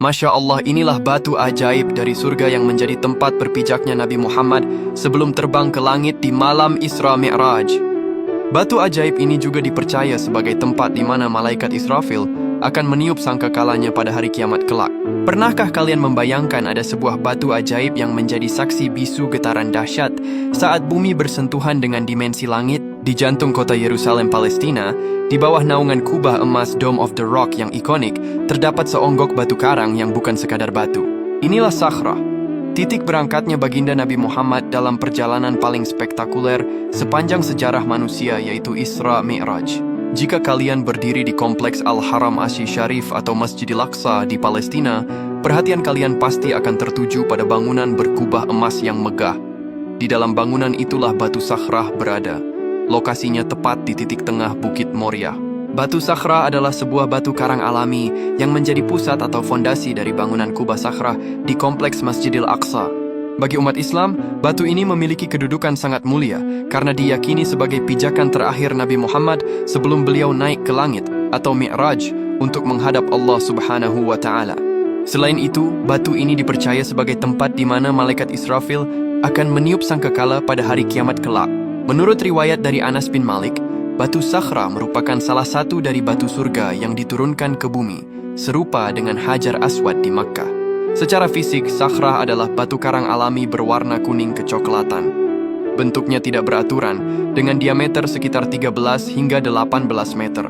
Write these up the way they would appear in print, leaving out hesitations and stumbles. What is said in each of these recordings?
Masya Allah, inilah batu ajaib dari surga yang menjadi tempat berpijaknya Nabi Muhammad sebelum terbang ke langit di malam Isra Mi'raj. Batu ajaib ini juga dipercaya sebagai tempat di mana malaikat Israfil akan meniup sangkakalanya pada hari kiamat kelak. Pernahkah kalian membayangkan ada sebuah batu ajaib yang menjadi saksi bisu getaran dahsyat saat bumi bersentuhan dengan dimensi langit? Di jantung kota Yerusalem, Palestina, di bawah naungan kubah emas Dome of the Rock yang ikonik, terdapat seonggok batu karang yang bukan sekadar batu. Inilah Sakhrah, titik berangkatnya baginda Nabi Muhammad dalam perjalanan paling spektakuler sepanjang sejarah manusia, yaitu Isra Mi'raj. Jika kalian berdiri di kompleks Al-Haram Asy-Syarif atau Masjidil Aqsa di Palestina, perhatian kalian pasti akan tertuju pada bangunan berkubah emas yang megah. Di dalam bangunan itulah batu Sakhrah berada. Lokasinya tepat di titik tengah Bukit Moria. Batu Sakhrah adalah sebuah batu karang alami yang menjadi pusat atau fondasi dari bangunan kubah Sakhrah di kompleks Masjidil Aqsa. Bagi umat Islam, batu ini memiliki kedudukan sangat mulia karena diyakini sebagai pijakan terakhir Nabi Muhammad sebelum beliau naik ke langit atau Mi'raj untuk menghadap Allah Subhanahu wa Ta'ala. Selain itu, batu ini dipercaya sebagai tempat di mana malaikat Israfil akan meniup sangkakala pada hari kiamat kelak. Menurut riwayat dari Anas bin Malik, batu Sakhrah merupakan salah satu dari batu surga yang diturunkan ke bumi, serupa dengan Hajar Aswad di Makkah. Secara fisik, Sakhrah adalah batu karang alami berwarna kuning kecoklatan. Bentuknya tidak beraturan, dengan diameter sekitar 13 hingga 18 meter.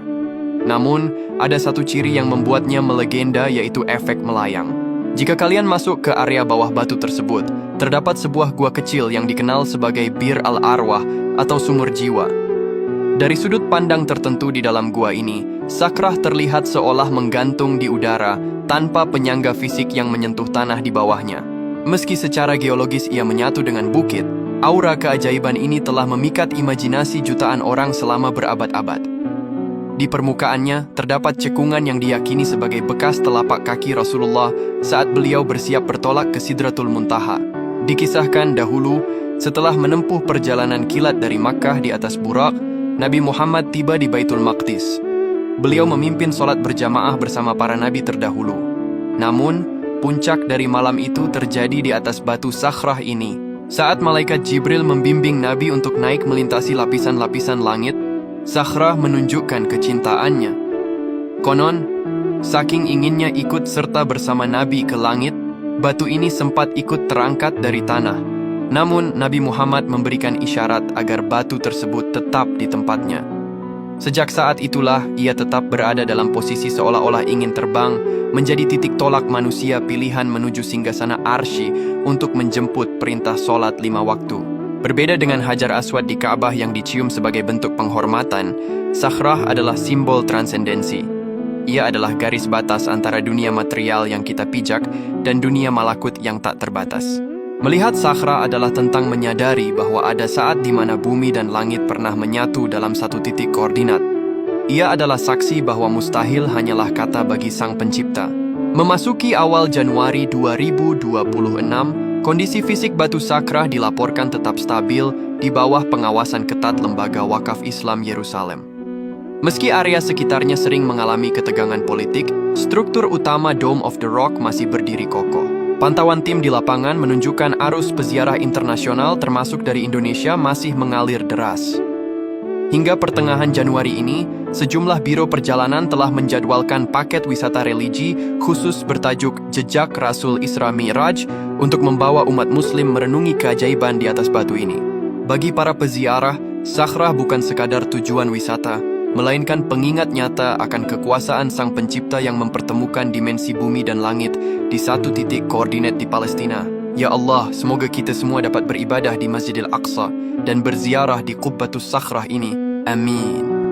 Namun, ada satu ciri yang membuatnya melegenda, yaitu efek melayang. Jika kalian masuk ke area bawah batu tersebut, terdapat sebuah gua kecil yang dikenal sebagai Bir Al-Arwah atau sumur jiwa. Dari sudut pandang tertentu di dalam gua ini, Sakhrah terlihat seolah menggantung di udara tanpa penyangga fisik yang menyentuh tanah di bawahnya. Meski secara geologis ia menyatu dengan bukit, aura keajaiban ini telah memikat imajinasi jutaan orang selama berabad-abad. Di permukaannya, terdapat cekungan yang diyakini sebagai bekas telapak kaki Rasulullah saat beliau bersiap bertolak ke Sidratul Muntaha. Dikisahkan dahulu, setelah menempuh perjalanan kilat dari Makkah di atas Burak, Nabi Muhammad tiba di Baitul Maqdis. Beliau memimpin sholat berjamaah bersama para nabi terdahulu. Namun, puncak dari malam itu terjadi di atas batu Sakhrah ini. Saat malaikat Jibril membimbing Nabi untuk naik melintasi lapisan-lapisan langit, Sakhrah menunjukkan kecintaannya. Konon, saking inginnya ikut serta bersama Nabi ke langit, batu ini sempat ikut terangkat dari tanah. Namun, Nabi Muhammad memberikan isyarat agar batu tersebut tetap di tempatnya. Sejak saat itulah, ia tetap berada dalam posisi seolah-olah ingin terbang, menjadi titik tolak manusia pilihan menuju singgasana Arsy untuk menjemput perintah sholat 5 waktu. Berbeda dengan Hajar Aswad di Ka'bah yang dicium sebagai bentuk penghormatan, Sakhrah adalah simbol transendensi. Ia adalah garis batas antara dunia material yang kita pijak dan dunia malakut yang tak terbatas. Melihat Sakhrah adalah tentang menyadari bahwa ada saat di mana bumi dan langit pernah menyatu dalam satu titik koordinat. Ia adalah saksi bahwa mustahil hanyalah kata bagi Sang Pencipta. Memasuki awal Januari 2026, kondisi fisik batu Sakhrah dilaporkan tetap stabil di bawah pengawasan ketat Lembaga Wakaf Islam Yerusalem. Meski area sekitarnya sering mengalami ketegangan politik, struktur utama Dome of the Rock masih berdiri kokoh. Pantauan tim di lapangan menunjukkan arus peziarah internasional termasuk dari Indonesia masih mengalir deras. Hingga pertengahan Januari ini, sejumlah biro perjalanan telah menjadwalkan paket wisata religi khusus bertajuk Jejak Rasul Isra Mi'raj untuk membawa umat muslim merenungi keajaiban di atas batu ini. Bagi para peziarah, Sakhrah bukan sekadar tujuan wisata, melainkan pengingat nyata akan kekuasaan Sang Pencipta yang mempertemukan dimensi bumi dan langit di satu titik koordinat di Palestina. Ya Allah, semoga kita semua dapat beribadah di Masjidil Aqsa dan berziarah di Qubbatus Sakhrah ini. Amin.